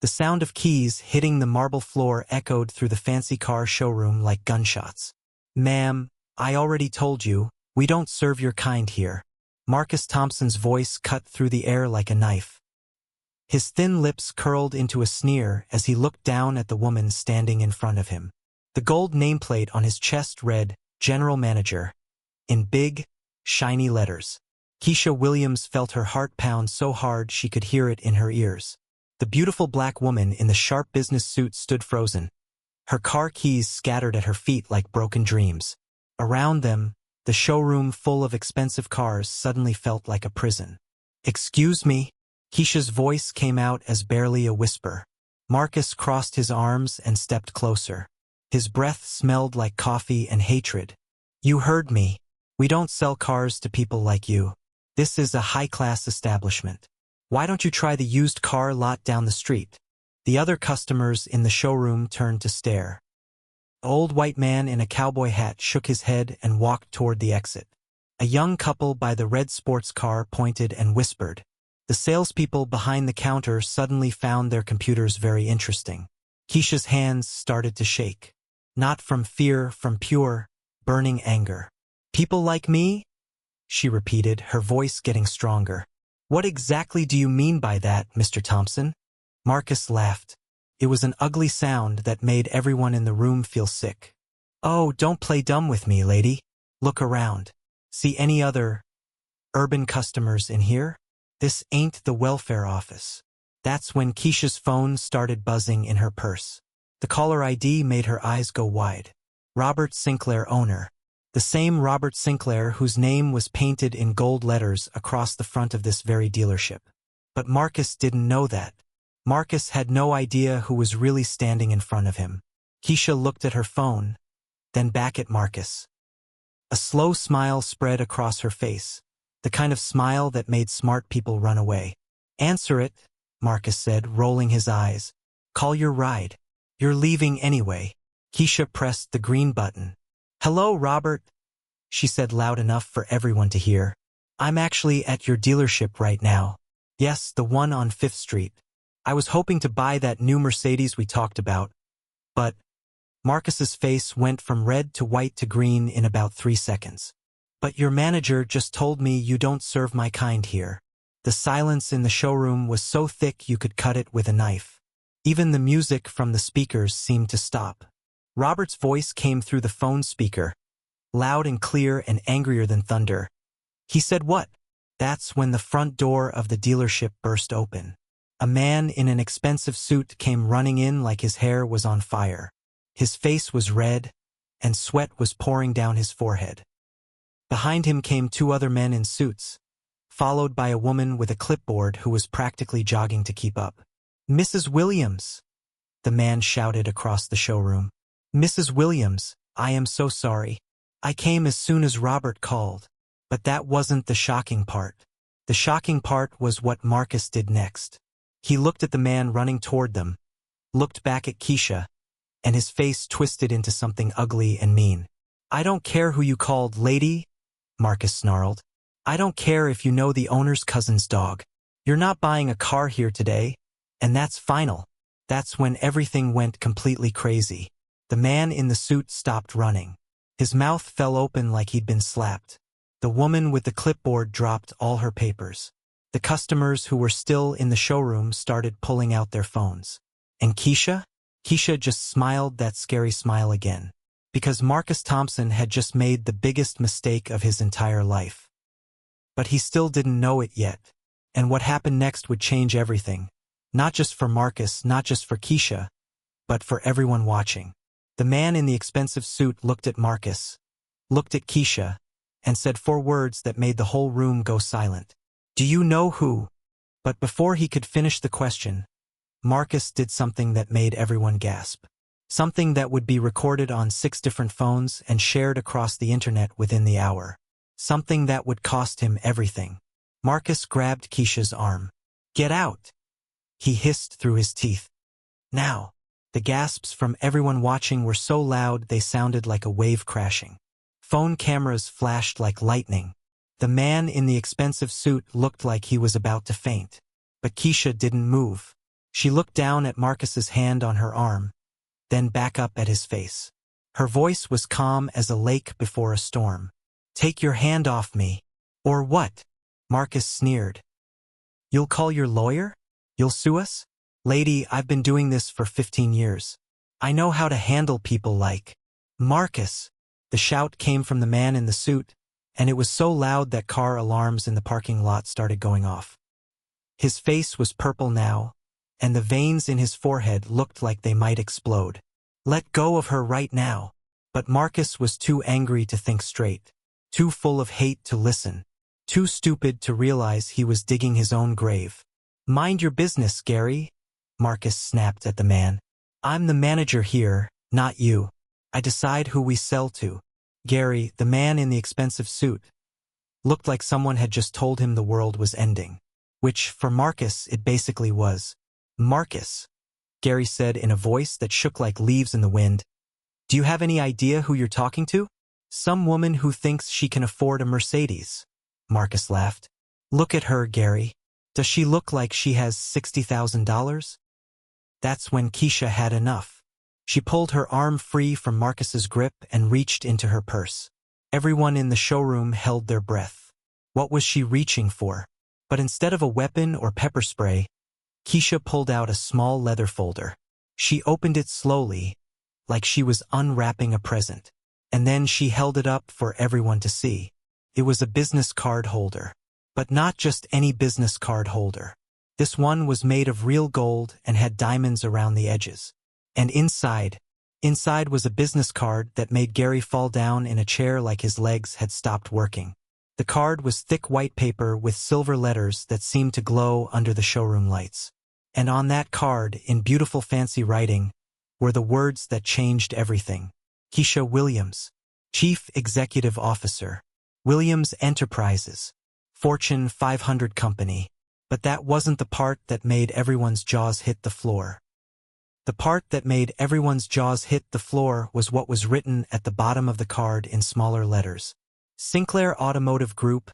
The sound of keys hitting the marble floor echoed through the fancy car showroom like gunshots. "Ma'am, I already told you, we don't serve your kind here." Marcus Thompson's voice cut through the air like a knife. His thin lips curled into a sneer as he looked down at the woman standing in front of him. The gold nameplate on his chest read, "General Manager," in big, shiny letters. Keisha Williams felt her heart pound so hard she could hear it in her ears. The beautiful black woman in the sharp business suit stood frozen, her car keys scattered at her feet like broken dreams. Around them, the showroom full of expensive cars suddenly felt like a prison. "Excuse me?" Keisha's voice came out as barely a whisper. Marcus crossed his arms and stepped closer. His breath smelled like coffee and hatred. "You heard me. We don't sell cars to people like you. This is a high-class establishment. Why don't you try the used car lot down the street?" The other customers in the showroom turned to stare. An old white man in a cowboy hat shook his head and walked toward the exit. A young couple by the red sports car pointed and whispered. The salespeople behind the counter suddenly found their computers very interesting. Keisha's hands started to shake. Not from fear, from pure, burning anger. "People like me?" she repeated, her voice getting stronger. "What exactly do you mean by that, Mr. Thompson?" Marcus laughed. It was an ugly sound that made everyone in the room feel sick. "Oh, don't play dumb with me, lady. Look around. See any other urban customers in here? This ain't the welfare office." That's when Keisha's phone started buzzing in her purse. The caller ID made her eyes go wide. Robert Sinclair, owner. The same Robert Sinclair whose name was painted in gold letters across the front of this very dealership. But Marcus didn't know that. Marcus had no idea who was really standing in front of him. Keisha looked at her phone, then back at Marcus. A slow smile spread across her face, the kind of smile that made smart people run away. "Answer it," Marcus said, rolling his eyes. "Call your ride. You're leaving anyway." Keisha pressed the green button. "Hello, Robert," she said loud enough for everyone to hear. "I'm actually at your dealership right now. Yes, the one on 5th Street. I was hoping to buy that new Mercedes we talked about, but..." Marcus's face went from red to white to green in about 3 seconds. "But your manager just told me you don't serve my kind here." The silence in the showroom was so thick you could cut it with a knife. Even the music from the speakers seemed to stop. Robert's voice came through the phone speaker, loud and clear and angrier than thunder. He said, "What?" That's when the front door of the dealership burst open. A man in an expensive suit came running in like his hair was on fire. His face was red, and sweat was pouring down his forehead. Behind him came 2 other men in suits, followed by a woman with a clipboard who was practically jogging to keep up. "Mrs. Williams," the man shouted across the showroom. "Mrs. Williams, I am so sorry. I came as soon as Robert called." But that wasn't the shocking part. The shocking part was what Marcus did next. He looked at the man running toward them, looked back at Keisha, and his face twisted into something ugly and mean. "I don't care who you called, lady," Marcus snarled. "I don't care if you know the owner's cousin's dog. You're not buying a car here today, and that's final." That's when everything went completely crazy. The man in the suit stopped running. His mouth fell open like he'd been slapped. The woman with the clipboard dropped all her papers. The customers who were still in the showroom started pulling out their phones. And Keisha? Keisha just smiled that scary smile again. Because Marcus Thompson had just made the biggest mistake of his entire life. But he still didn't know it yet. And what happened next would change everything. Not just for Marcus, not just for Keisha, but for everyone watching. The man in the expensive suit looked at Marcus, looked at Keisha, and said 4 words that made the whole room go silent. "Do you know who?" But before he could finish the question, Marcus did something that made everyone gasp. Something that would be recorded on 6 different phones and shared across the internet within the hour. Something that would cost him everything. Marcus grabbed Keisha's arm. "Get out!" he hissed through his teeth. "Now!" The gasps from everyone watching were so loud they sounded like a wave crashing. Phone cameras flashed like lightning. The man in the expensive suit looked like he was about to faint. But Keisha didn't move. She looked down at Marcus's hand on her arm, then back up at his face. Her voice was calm as a lake before a storm. "Take your hand off me." "Or what?" Marcus sneered. "You'll call your lawyer? You'll sue us?" "Lady, I've been doing this for 15 years. I know how to handle people like—" "Marcus!" The shout came from the man in the suit, and it was so loud that car alarms in the parking lot started going off. His face was purple now, and the veins in his forehead looked like they might explode. "Let go of her right now." But Marcus was too angry to think straight, too full of hate to listen, too stupid to realize he was digging his own grave. "Mind your business, Gary," Marcus snapped at the man. "I'm the manager here, not you. I decide who we sell to." Gary, the man in the expensive suit, looked like someone had just told him the world was ending. Which, for Marcus, it basically was. "Marcus," Gary said in a voice that shook like leaves in the wind, "do you have any idea who you're talking to?" "Some woman who thinks she can afford a Mercedes," Marcus laughed. "Look at her, Gary. Does she look like she has $60,000? That's when Keisha had enough. She pulled her arm free from Marcus's grip and reached into her purse. Everyone in the showroom held their breath. What was she reaching for? But instead of a weapon or pepper spray, Keisha pulled out a small leather folder. She opened it slowly, like she was unwrapping a present. And then she held it up for everyone to see. It was a business card holder. But not just any business card holder. This one was made of real gold and had diamonds around the edges. And inside was a business card that made Gary fall down in a chair like his legs had stopped working. The card was thick white paper with silver letters that seemed to glow under the showroom lights. And on that card, in beautiful fancy writing, were the words that changed everything. Keisha Williams, Chief Executive Officer, Williams Enterprises, Fortune 500 company. But that wasn't the part that made everyone's jaws hit the floor. The part that made everyone's jaws hit the floor was what was written at the bottom of the card in smaller letters. Sinclair Automotive Group,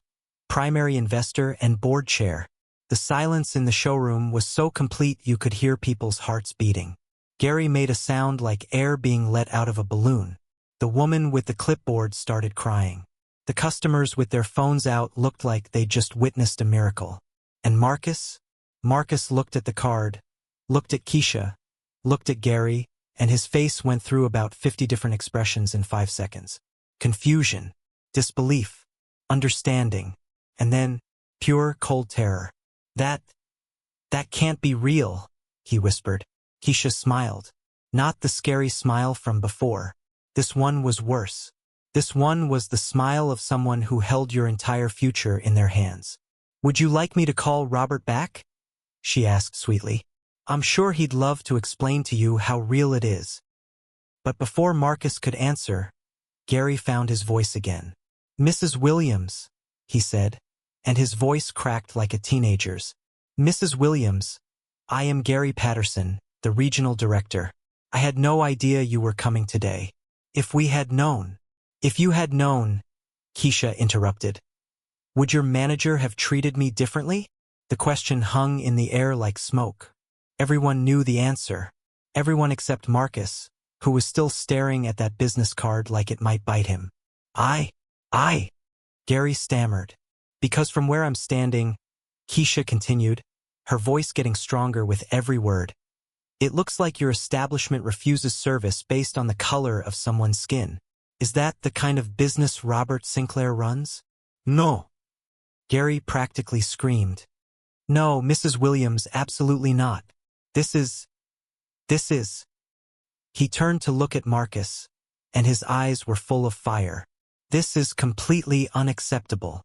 primary investor and board chair. The silence in the showroom was so complete you could hear people's hearts beating. Gary made a sound like air being let out of a balloon. The woman with the clipboard started crying. The customers with their phones out looked like they'd just witnessed a miracle. And Marcus? Marcus looked at the card, looked at Keisha, looked at Gary, and his face went through about 50 different expressions in 5 seconds. Confusion, disbelief, understanding, and then pure cold terror. That can't be real," he whispered. Keisha smiled. Not the scary smile from before. This one was worse. This one was the smile of someone who held your entire future in their hands. "Would you like me to call Robert back?" she asked sweetly. "I'm sure he'd love to explain to you how real it is." But before Marcus could answer, Gary found his voice again. "Mrs. Williams," he said, and his voice cracked like a teenager's. "Mrs. Williams, I am Gary Patterson, the regional director. I had no idea you were coming today. If you had known, Keisha interrupted. "Would your manager have treated me differently?" The question hung in the air like smoke. Everyone knew the answer. Everyone except Marcus, who was still staring at that business card like it might bite him. I, Gary stammered. "Because from where I'm standing," Keisha continued, her voice getting stronger with every word, "it looks like your establishment refuses service based on the color of someone's skin. Is that the kind of business Robert Sinclair runs?" "No," Gary practically screamed. "No, Mrs. Williams, absolutely not. This is... He turned to look at Marcus, and his eyes were full of fire. "This is completely unacceptable."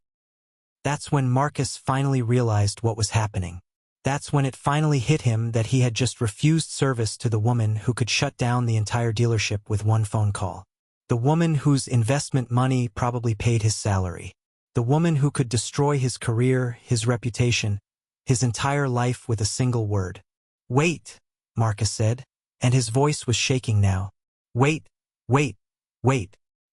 That's when Marcus finally realized what was happening. That's when it finally hit him that he had just refused service to the woman who could shut down the entire dealership with one phone call. The woman whose investment money probably paid his salary. The woman who could destroy his career, his reputation, his entire life with a single word. "Wait," Marcus said, and his voice was shaking now. Wait.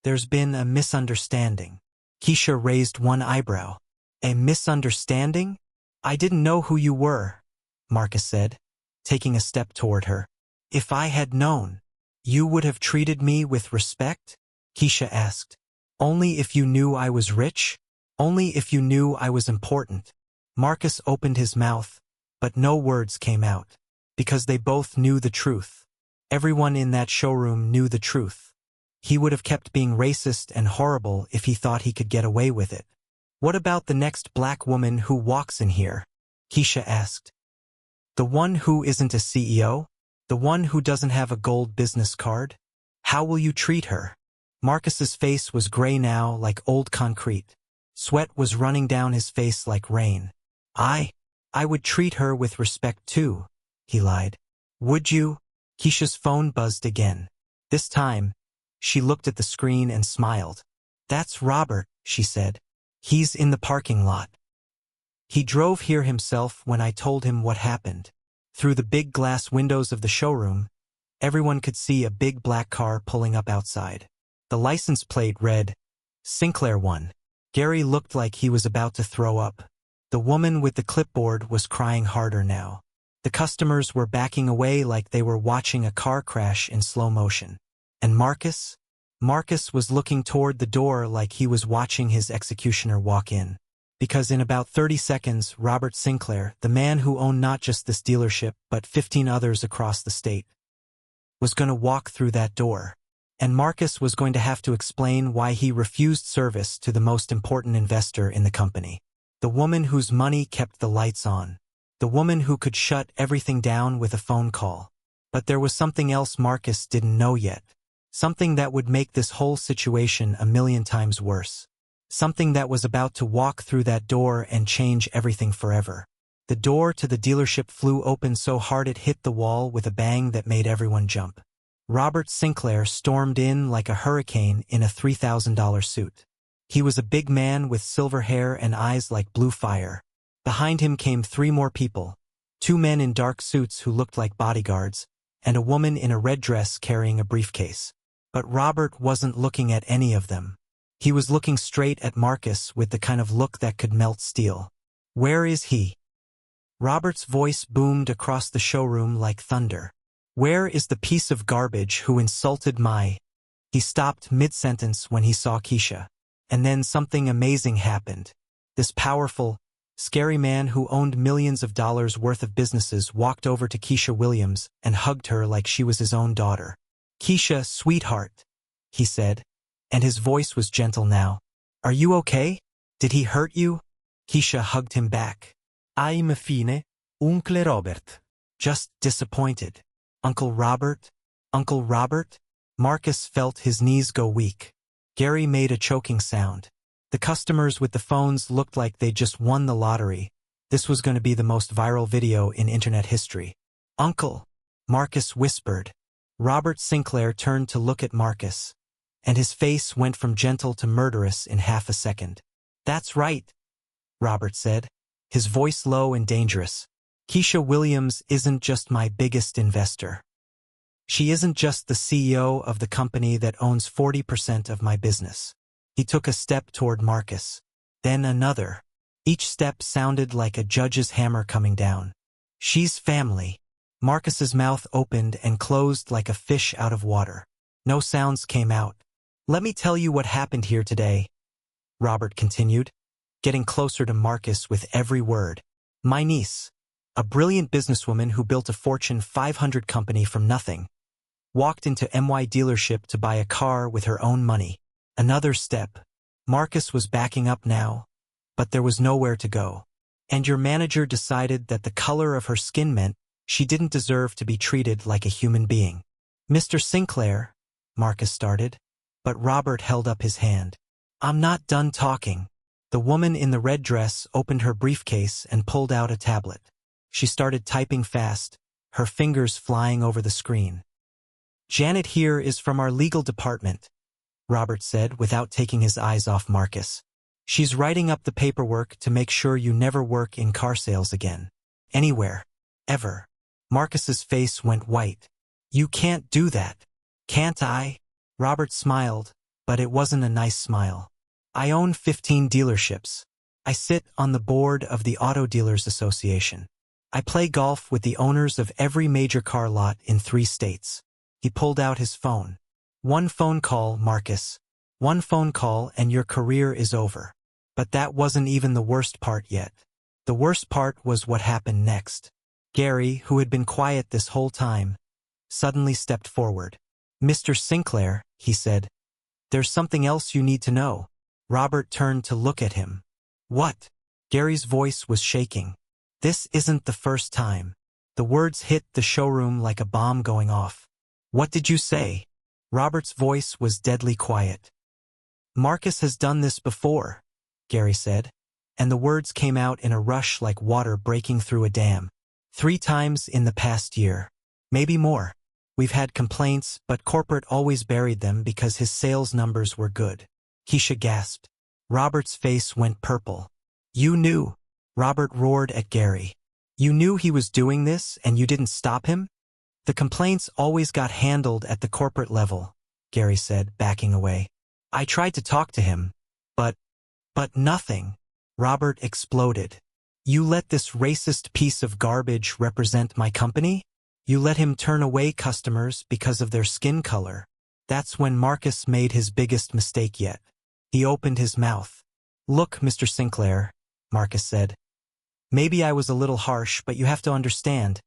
There's been a misunderstanding." Keisha raised one eyebrow. "A misunderstanding? I didn't know who you were," Marcus said. taking a step toward her. If I had known, you would have treated me with respect? Keisha asked. Only if you knew I was rich? Only if you knew I was important. Marcus opened his mouth, but no words came out, because they both knew the truth. Everyone in that showroom knew the truth. He would have kept being racist and horrible if he thought he could get away with it. What about the next black woman who walks in here? Keisha asked. The one who isn't a CEO? The one who doesn't have a gold business card? How will you treat her? Marcus's face was gray now, like old concrete. Sweat was running down his face like rain. I would treat her with respect too, he lied. Would you? Keisha's phone buzzed again. This time, she looked at the screen and smiled. That's Robert, she said. He's in the parking lot. He drove here himself when I told him what happened. Through the big glass windows of the showroom, everyone could see a big black car pulling up outside. The license plate read, Sinclair 1. Gary looked like he was about to throw up. The woman with the clipboard was crying harder now. The customers were backing away like they were watching a car crash in slow motion. And Marcus? Marcus was looking toward the door like he was watching his executioner walk in. Because in about 30 seconds, Robert Sinclair, the man who owned not just this dealership but 15 others across the state, was going to walk through that door. And Marcus was going to have to explain why he refused service to the most important investor in the company. The woman whose money kept the lights on. The woman who could shut everything down with a phone call. But there was something else Marcus didn't know yet. Something that would make this whole situation a million times worse. Something that was about to walk through that door and change everything forever. The door to the dealership flew open so hard it hit the wall with a bang that made everyone jump. Robert Sinclair stormed in like a hurricane in a $3,000 suit. He was a big man with silver hair and eyes like blue fire. Behind him came 3 more people, 2 men in dark suits who looked like bodyguards, and a woman in a red dress carrying a briefcase. But Robert wasn't looking at any of them. He was looking straight at Marcus with the kind of look that could melt steel. Where is he? Robert's voice boomed across the showroom like thunder. Where is the piece of garbage who insulted my... He stopped mid-sentence when he saw Keisha. And then something amazing happened. This powerful, scary man who owned millions of dollars worth of businesses walked over to Keisha Williams and hugged her like she was his own daughter. Keisha, sweetheart, he said, and his voice was gentle now. Are you okay? Did he hurt you? Keisha hugged him back. I'm fine, Uncle Robert. Just disappointed. Uncle Robert? Uncle Robert? Marcus felt his knees go weak. Gary made a choking sound. The customers with the phones looked like they just won the lottery. This was going to be the most viral video in internet history. Uncle, Marcus whispered. Robert Sinclair turned to look at Marcus, and his face went from gentle to murderous in half a second. That's right, Robert said, his voice low and dangerous. Keisha Williams isn't just my biggest investor. She isn't just the CEO of the company that owns 40% of my business. He took a step toward Marcus, then another. Each step sounded like a judge's hammer coming down. She's family. Marcus's mouth opened and closed like a fish out of water. No sounds came out. Let me tell you what happened here today, Robert continued, getting closer to Marcus with every word. My niece, a brilliant businesswoman who built a Fortune 500 company from nothing, walked into MY dealership to buy a car with her own money. Another step. Marcus was backing up now, but there was nowhere to go. And your manager decided that the color of her skin meant she didn't deserve to be treated like a human being. Mr. Sinclair, Marcus started, but Robert held up his hand. I'm not done talking. The woman in the red dress opened her briefcase and pulled out a tablet. She started typing fast, her fingers flying over the screen. Janet here is from our legal department, Robert said without taking his eyes off Marcus. She's writing up the paperwork to make sure you never work in car sales again. Anywhere. Ever. Marcus's face went white. You can't do that. Can't I? Robert smiled, but it wasn't a nice smile. I own 15 dealerships. I sit on the board of the Auto Dealers Association. I play golf with the owners of every major car lot in 3 states. He pulled out his phone. One phone call, Marcus. One phone call and your career is over. But that wasn't even the worst part yet. The worst part was what happened next. Gary, who had been quiet this whole time, suddenly stepped forward. Mr. Sinclair, he said, there's something else you need to know. Robert turned to look at him. What? Gary's voice was shaking. This isn't the first time. The words hit the showroom like a bomb going off. What did you say? Robert's voice was deadly quiet. Marcus has done this before, Gary said, and the words came out in a rush like water breaking through a dam. 3 times in the past year. Maybe more. We've had complaints, but corporate always buried them because his sales numbers were good. Keisha gasped. Robert's face went purple. You knew? Robert roared at Gary. You knew he was doing this and you didn't stop him? The complaints always got handled at the corporate level, Gary said, backing away. I tried to talk to him, but nothing. Robert exploded. You let this racist piece of garbage represent my company? You let him turn away customers because of their skin color. That's when Marcus made his biggest mistake yet. He opened his mouth. Look, Mr. Sinclair, Marcus said. Maybe I was a little harsh, but you have to understand.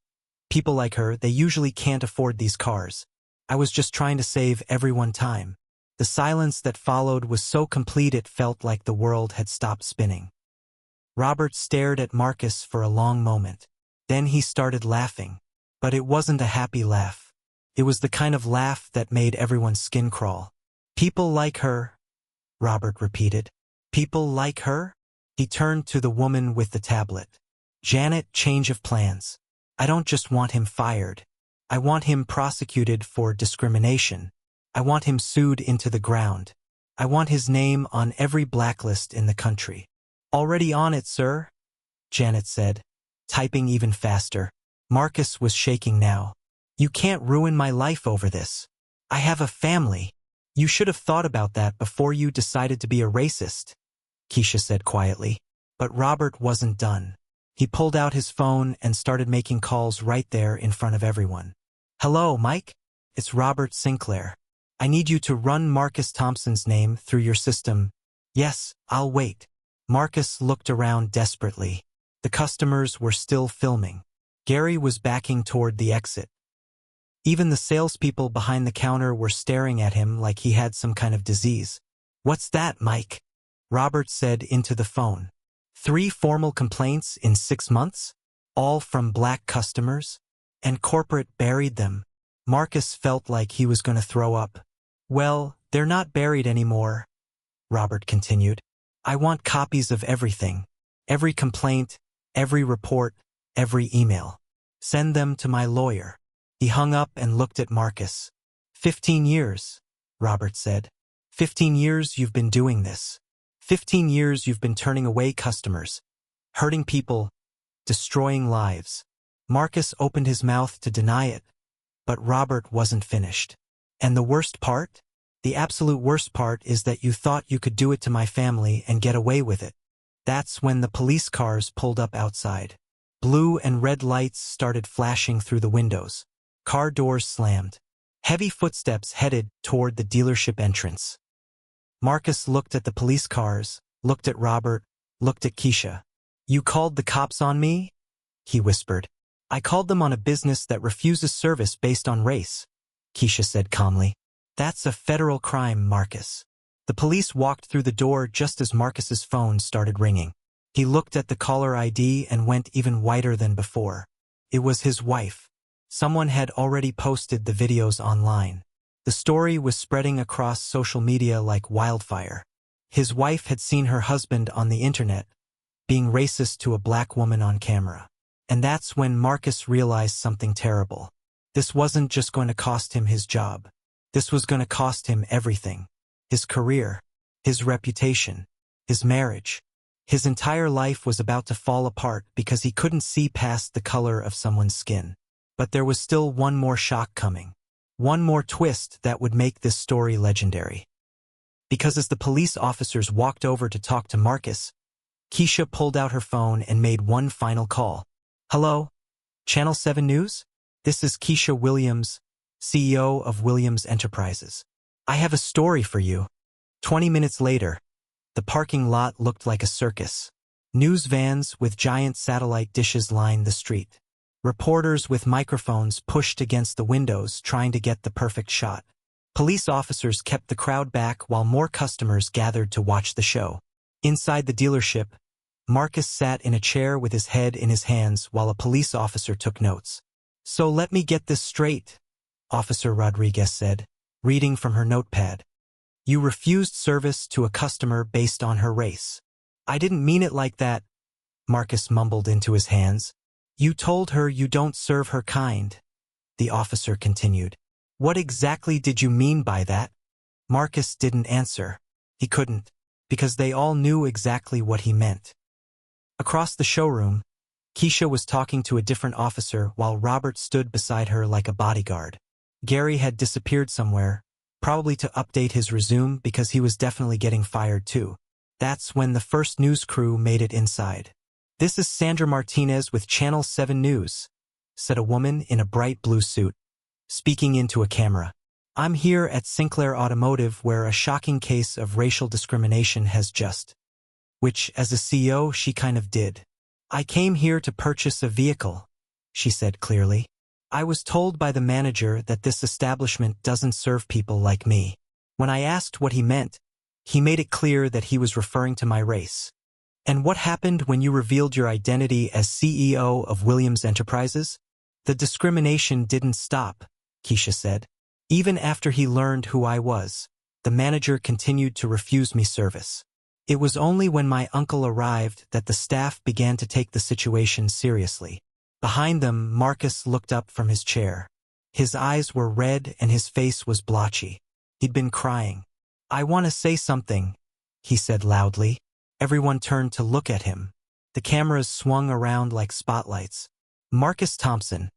People like her, they usually can't afford these cars. I was just trying to save everyone time. The silence that followed was so complete it felt like the world had stopped spinning. Robert stared at Marcus for a long moment. Then he started laughing. But it wasn't a happy laugh. It was the kind of laugh that made everyone's skin crawl. People like her, Robert repeated. People like her? He turned to the woman with the tablet. Janet, change of plans. I don't just want him fired. I want him prosecuted for discrimination. I want him sued into the ground. I want his name on every blacklist in the country. Already on it, sir, Janet said, typing even faster. Marcus was shaking now. You can't ruin my life over this. I have a family. You should have thought about that before you decided to be a racist, Keisha said quietly. But Robert wasn't done. He pulled out his phone and started making calls right there in front of everyone. Hello, Mike? It's Robert Sinclair. I need you to run Marcus Thompson's name through your system. Yes, I'll wait. Marcus looked around desperately. The customers were still filming. Gary was backing toward the exit. Even the salespeople behind the counter were staring at him like he had some kind of disease. What's that, Mike? Robert said into the phone. 3 formal complaints in 6 months? All from black customers? And corporate buried them. Marcus felt like he was going to throw up. Well, they're not buried anymore, Robert continued. I want copies of everything. Every complaint, every report, every email. Send them to my lawyer. He hung up and looked at Marcus. 15 years, Robert said. 15 years you've been doing this. 15 years you've been turning away customers, hurting people, destroying lives. Marcus opened his mouth to deny it, but Robert wasn't finished. And the worst part? The absolute worst part is that you thought you could do it to my family and get away with it. That's when the police cars pulled up outside. Blue and red lights started flashing through the windows. Car doors slammed. Heavy footsteps headed toward the dealership entrance. Marcus looked at the police cars, looked at Robert, looked at Keisha. You called the cops on me? He whispered. I called them on a business that refuses service based on race, Keisha said calmly. That's a federal crime, Marcus. The police walked through the door just as Marcus's phone started ringing. He looked at the caller ID and went even whiter than before. It was his wife. Someone had already posted the videos online. The story was spreading across social media like wildfire. His wife had seen her husband on the internet, being racist to a black woman on camera. And that's when Marcus realized something terrible. This wasn't just going to cost him his job. This was going to cost him everything. His career, his reputation, his marriage. His entire life was about to fall apart because he couldn't see past the color of someone's skin. But there was still one more shock coming. One more twist that would make this story legendary. Because as the police officers walked over to talk to Marcus, Keisha pulled out her phone and made one final call. Hello? Channel 7 News? This is Keisha Williams, CEO of Williams Enterprises. I have a story for you. 20 minutes later, the parking lot looked like a circus. News vans with giant satellite dishes lined the street. Reporters with microphones pushed against the windows trying to get the perfect shot. Police officers kept the crowd back while more customers gathered to watch the show. Inside the dealership, Marcus sat in a chair with his head in his hands while a police officer took notes. "So let me get this straight," Officer Rodriguez said, reading from her notepad. "You refused service to a customer based on her race." "I didn't mean it like that," Marcus mumbled into his hands. "You told her you don't serve her kind," the officer continued. "What exactly did you mean by that?" Marcus didn't answer. He couldn't, because they all knew exactly what he meant. Across the showroom, Keisha was talking to a different officer while Robert stood beside her like a bodyguard. Gary had disappeared somewhere, probably to update his resume because he was definitely getting fired too. That's when the first news crew made it inside. "This is Sandra Martinez with Channel 7 News," said a woman in a bright blue suit, speaking into a camera. "I'm here at Sinclair Automotive where a shocking case of racial discrimination has just," which, as a CEO, she kind of did. "I came here to purchase a vehicle," she said clearly. "I was told by the manager that this establishment doesn't serve people like me. When I asked what he meant, he made it clear that he was referring to my race." "And what happened when you revealed your identity as CEO of Williams Enterprises?" "The discrimination didn't stop," Keisha said. "Even after he learned who I was, the manager continued to refuse me service. It was only when my uncle arrived that the staff began to take the situation seriously." Behind them, Marcus looked up from his chair. His eyes were red and his face was blotchy. He'd been crying. "I want to say something," he said loudly. Everyone turned to look at him. The cameras swung around like spotlights. "Marcus Thompson,"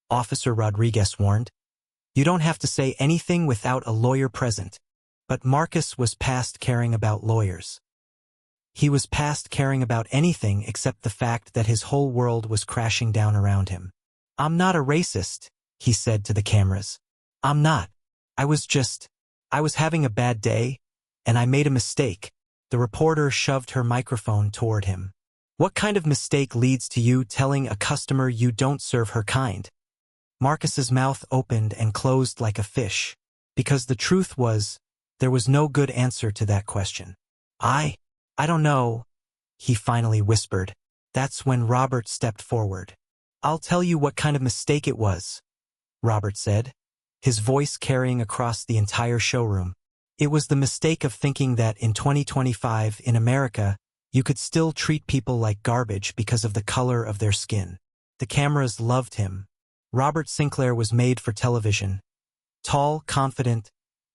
Officer Rodriguez warned. "You don't have to say anything without a lawyer present." But Marcus was past caring about lawyers. He was past caring about anything except the fact that his whole world was crashing down around him. "I'm not a racist," he said to the cameras. "I'm not. I was having a bad day, and I made a mistake." The reporter shoved her microphone toward him. "What kind of mistake leads to you telling a customer you don't serve her kind?" Marcus's mouth opened and closed like a fish, because the truth was, there was no good answer to that question. I don't know," he finally whispered. That's when Robert stepped forward. "I'll tell you what kind of mistake it was," Robert said, his voice carrying across the entire showroom. "It was the mistake of thinking that in 2025 in America, you could still treat people like garbage because of the color of their skin." The cameras loved him. Robert Sinclair was made for television. Tall, confident,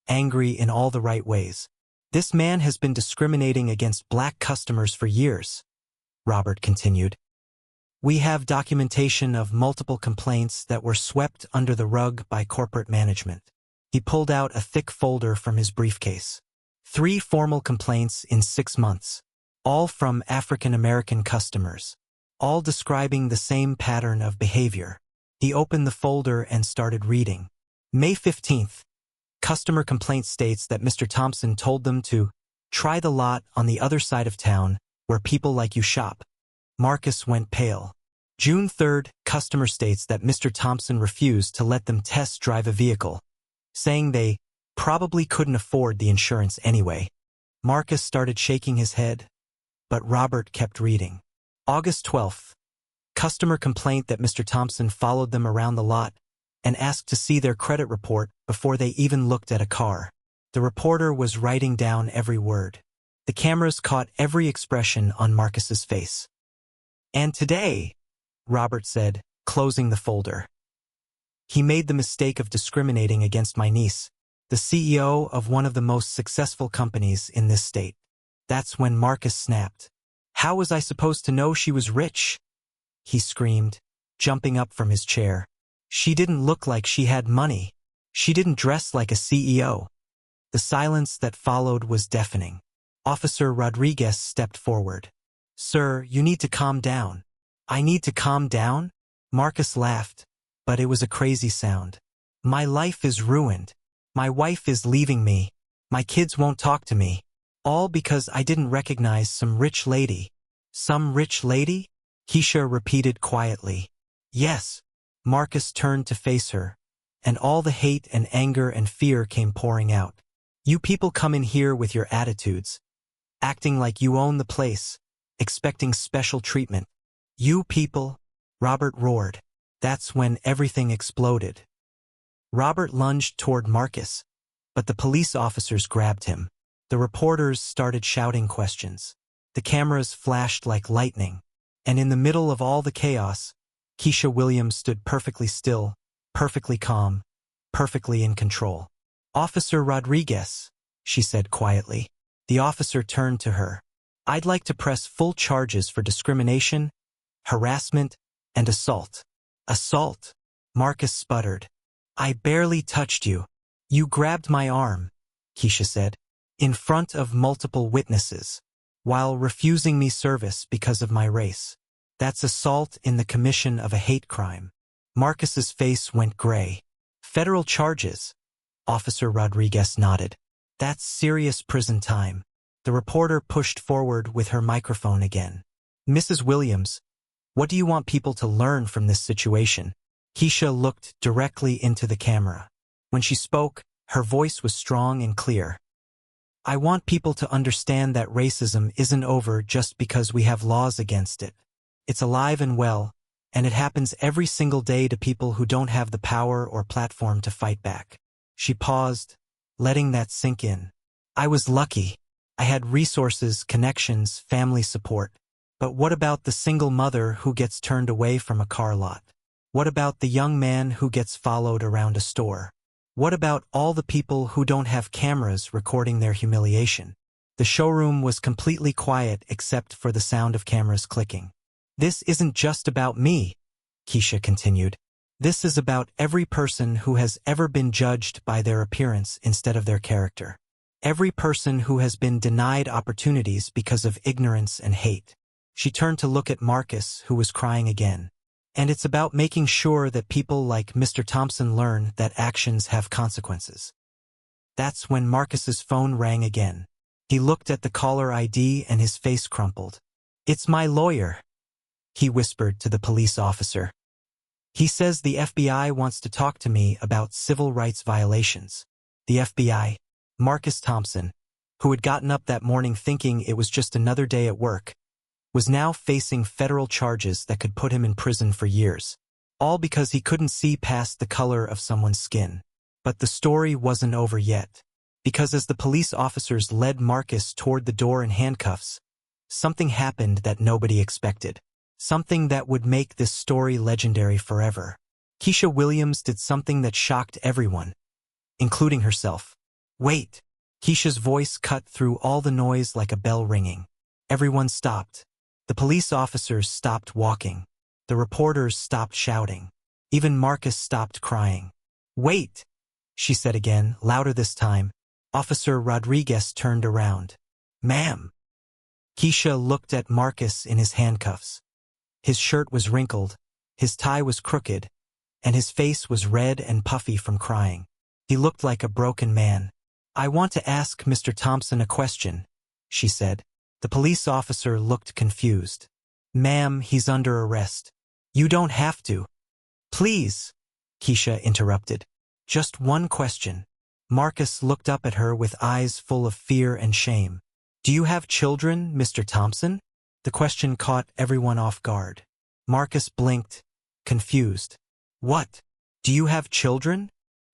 angry in all the right ways. "This man has been discriminating against black customers for years," Robert continued. "We have documentation of multiple complaints that were swept under the rug by corporate management." He pulled out a thick folder from his briefcase. 3 formal complaints in 6 months, all from African-American customers, all describing the same pattern of behavior. He opened the folder and started reading. May 15th. Customer complaint states that Mr. Thompson told them to try the lot on the other side of town where people like you shop. Marcus went pale. June 3rd, customer states that Mr. Thompson refused to let them test drive a vehicle, saying they probably couldn't afford the insurance anyway. Marcus started shaking his head, but Robert kept reading. August 12th. Customer complaint that Mr. Thompson followed them around the lot and asked to see their credit report before they even looked at a car. The reporter was writing down every word. The cameras caught every expression on Marcus's face. "And today," Robert said, closing the folder, "he made the mistake of discriminating against my niece, the CEO of one of the most successful companies in this state." That's when Marcus snapped. "How was I supposed to know she was rich?" he screamed, jumping up from his chair. "She didn't look like she had money. She didn't dress like a CEO." The silence that followed was deafening. Officer Rodriguez stepped forward. "Sir, you need to calm down." "I need to calm down?" Marcus laughed, but it was a crazy sound. My life is ruined. My wife is leaving me. My kids won't talk to me. All because I didn't recognize some rich lady. Some rich lady? Keisha repeated quietly. Yes. Marcus turned to face her, and all the hate and anger and fear came pouring out. You people come in here with your attitudes, acting like you own the place, expecting special treatment. You people, Robert roared. That's when everything exploded. Robert lunged toward Marcus, but the police officers grabbed him. The reporters started shouting questions. The cameras flashed like lightning, and in the middle of all the chaos, Keisha Williams stood perfectly still, perfectly calm, perfectly in control. Officer Rodriguez, she said quietly. The officer turned to her. I'd like to press full charges for discrimination, harassment, and assault. Assault? Marcus sputtered. I barely touched you. You grabbed my arm, Keisha said, in front of multiple witnesses, while refusing me service because of my race. That's assault in the commission of a hate crime. Marcus's face went gray. Federal charges. Officer Rodriguez nodded. That's serious prison time. The reporter pushed forward with her microphone again. Mrs. Williams, what do you want people to learn from this situation? Keisha looked directly into the camera. When she spoke, her voice was strong and clear. I want people to understand that racism isn't over just because we have laws against it. It's alive and well, and it happens every single day to people who don't have the power or platform to fight back. She paused, letting that sink in. I was lucky. I had resources, connections, family support. But what about the single mother who gets turned away from a car lot? What about the young man who gets followed around a store? What about all the people who don't have cameras recording their humiliation? The showroom was completely quiet except for the sound of cameras clicking. This isn't just about me, Keisha continued. This is about every person who has ever been judged by their appearance instead of their character. Every person who has been denied opportunities because of ignorance and hate. She turned to look at Marcus, who was crying again. And it's about making sure that people like Mr. Thompson learn that actions have consequences. That's when Marcus's phone rang again. He looked at the caller ID and his face crumpled. It's my lawyer, he whispered to the police officer. He says the FBI wants to talk to me about civil rights violations. The FBI, Marcus Thompson, who had gotten up that morning thinking it was just another day at work, was now facing federal charges that could put him in prison for years. All because he couldn't see past the color of someone's skin. But the story wasn't over yet. Because as the police officers led Marcus toward the door in handcuffs, something happened that nobody expected. Something that would make this story legendary forever. Keisha Williams did something that shocked everyone, including herself. Wait! Keisha's voice cut through all the noise like a bell ringing. Everyone stopped. The police officers stopped walking. The reporters stopped shouting. Even Marcus stopped crying. Wait! She said again, louder this time. Officer Rodriguez turned around. Ma'am! Keisha looked at Marcus in his handcuffs. His shirt was wrinkled, his tie was crooked, and his face was red and puffy from crying. He looked like a broken man. I want to ask Mr. Thompson a question, she said. The police officer looked confused. Ma'am, he's under arrest. You don't have to. Please, Keisha interrupted. Just one question. Marcus looked up at her with eyes full of fear and shame. Do you have children, Mr. Thompson? The question caught everyone off guard. Marcus blinked, confused. What? Do you have children?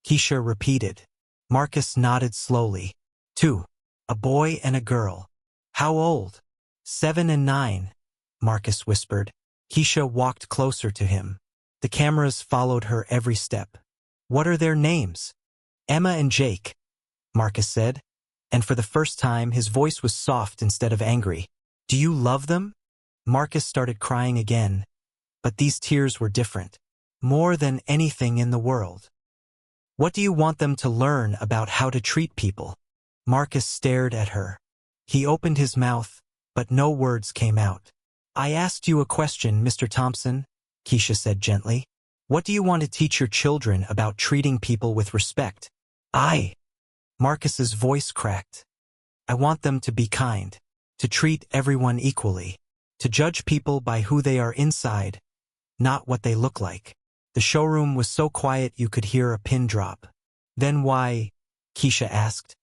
Keisha repeated. Marcus nodded slowly. 2. A boy and a girl. How old? 7 and 9, Marcus whispered. Keisha walked closer to him. The cameras followed her every step. What are their names? Emma and Jake, Marcus said, and for the first time his voice was soft instead of angry. Do you love them? Marcus started crying again, but these tears were different. More than anything in the world. What do you want them to learn about how to treat people? Marcus stared at her. He opened his mouth, but no words came out. I asked you a question, Mr. Thompson. Keisha said gently. What do you want to teach your children about treating people with respect? Marcus's voice cracked. I want them to be kind, to treat everyone equally, to judge people by who they are inside, not what they look like. The showroom was so quiet you could hear a pin drop. Then why? Keisha asked.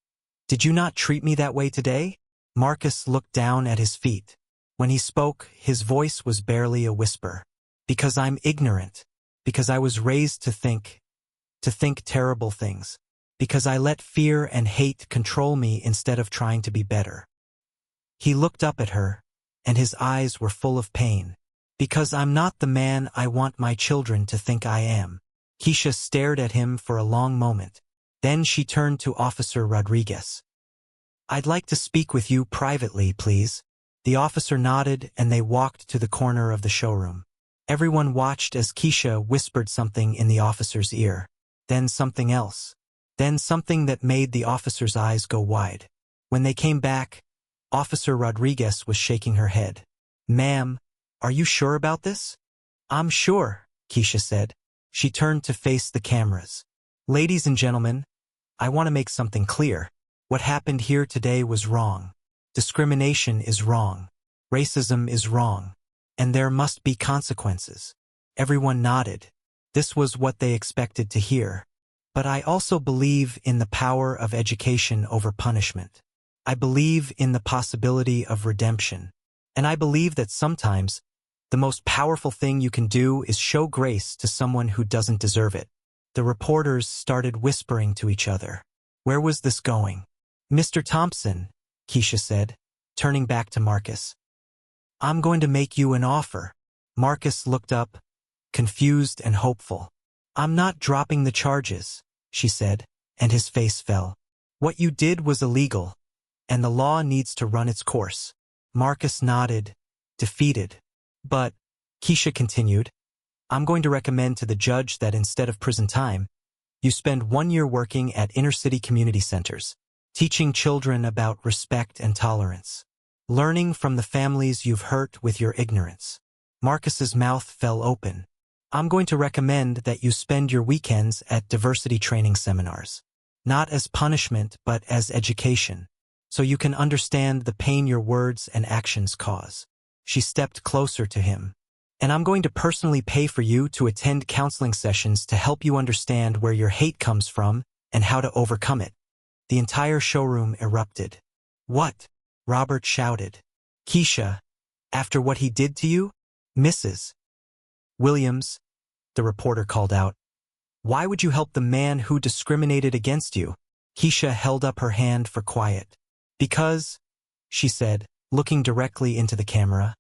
Did you not treat me that way today? Marcus looked down at his feet. When he spoke, his voice was barely a whisper. Because I'm ignorant. Because I was raised to think terrible things. Because I let fear and hate control me instead of trying to be better. He looked up at her, and his eyes were full of pain. Because I'm not the man I want my children to think I am. Keisha stared at him for a long moment. Then she turned to Officer Rodriguez. I'd like to speak with you privately, please. The officer nodded and they walked to the corner of the showroom. Everyone watched as Keisha whispered something in the officer's ear. Then something else. Then something that made the officer's eyes go wide. When they came back, Officer Rodriguez was shaking her head. Ma'am, are you sure about this? I'm sure, Keisha said. She turned to face the cameras. Ladies and gentlemen, I want to make something clear. What happened here today was wrong. Discrimination is wrong. Racism is wrong. And there must be consequences. Everyone nodded. This was what they expected to hear. But I also believe in the power of education over punishment. I believe in the possibility of redemption. And I believe that sometimes, the most powerful thing you can do is show grace to someone who doesn't deserve it. The reporters started whispering to each other. Where was this going? Mr. Thompson, Keisha said, turning back to Marcus. I'm going to make you an offer. Marcus looked up, confused and hopeful. I'm not dropping the charges, she said, and his face fell. What you did was illegal, and the law needs to run its course. Marcus nodded, defeated. But, Keisha continued, I'm going to recommend to the judge that instead of prison time, you spend 1 year working at inner-city community centers, teaching children about respect and tolerance, learning from the families you've hurt with your ignorance. Marcus's mouth fell open. I'm going to recommend that you spend your weekends at diversity training seminars, not as punishment but as education, so you can understand the pain your words and actions cause. She stepped closer to him. And I'm going to personally pay for you to attend counseling sessions to help you understand where your hate comes from and how to overcome it. The entire showroom erupted. What? Robert shouted. Keisha, after what he did to you? Mrs. Williams, the reporter called out. Why would you help the man who discriminated against you? Keisha held up her hand for quiet. Because, she said, looking directly into the camera,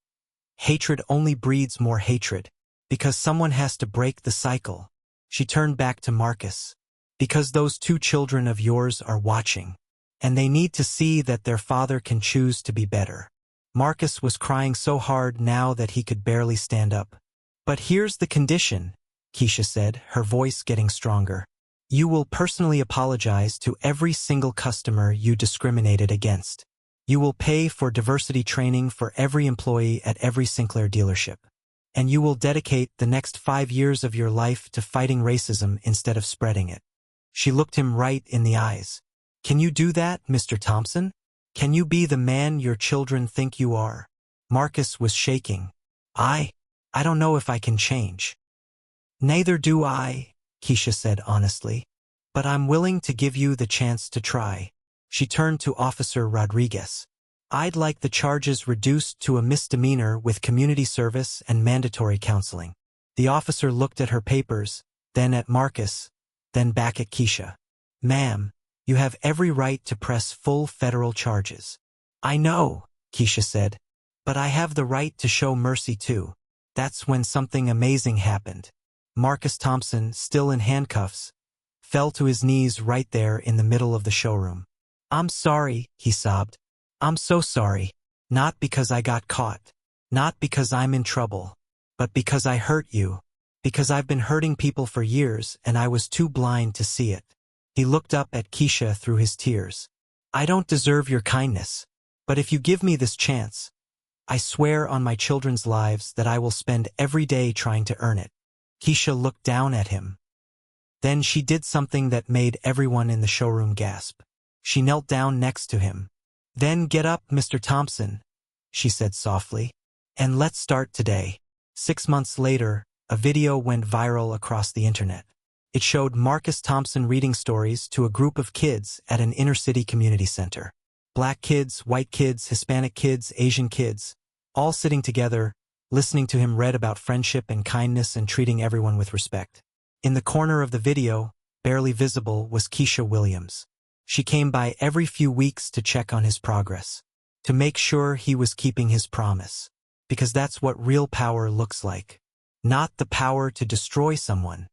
hatred only breeds more hatred. Because someone has to break the cycle. She turned back to Marcus. Because those 2 children of yours are watching. And they need to see that their father can choose to be better. Marcus was crying so hard now that he could barely stand up. But here's the condition, Keisha said, her voice getting stronger. You will personally apologize to every single customer you discriminated against. You will pay for diversity training for every employee at every Sinclair dealership. And you will dedicate the next 5 years of your life to fighting racism instead of spreading it. She looked him right in the eyes. Can you do that, Mr. Thompson? Can you be the man your children think you are? Marcus was shaking. I don't know if I can change. Neither do I, Keisha said honestly. But I'm willing to give you the chance to try. She turned to Officer Rodriguez. I'd like the charges reduced to a misdemeanor with community service and mandatory counseling. The officer looked at her papers, then at Marcus, then back at Keisha. Ma'am, you have every right to press full federal charges. I know, Keisha said, but I have the right to show mercy too. That's when something amazing happened. Marcus Thompson, still in handcuffs, fell to his knees right there in the middle of the showroom. I'm sorry, he sobbed. I'm so sorry. Not because I got caught. Not because I'm in trouble. But because I hurt you. Because I've been hurting people for years and I was too blind to see it. He looked up at Keisha through his tears. I don't deserve your kindness. But if you give me this chance, I swear on my children's lives that I will spend every day trying to earn it. Keisha looked down at him. Then she did something that made everyone in the showroom gasp. She knelt down next to him. Then get up, Mr. Thompson, she said softly, and let's start today. 6 months later, a video went viral across the internet. It showed Marcus Thompson reading stories to a group of kids at an inner-city community center. Black kids, white kids, Hispanic kids, Asian kids, all sitting together, listening to him read about friendship and kindness and treating everyone with respect. In the corner of the video, barely visible, was Keisha Williams. She came by every few weeks to check on his progress, to make sure he was keeping his promise. Because that's what real power looks like. Not the power to destroy someone,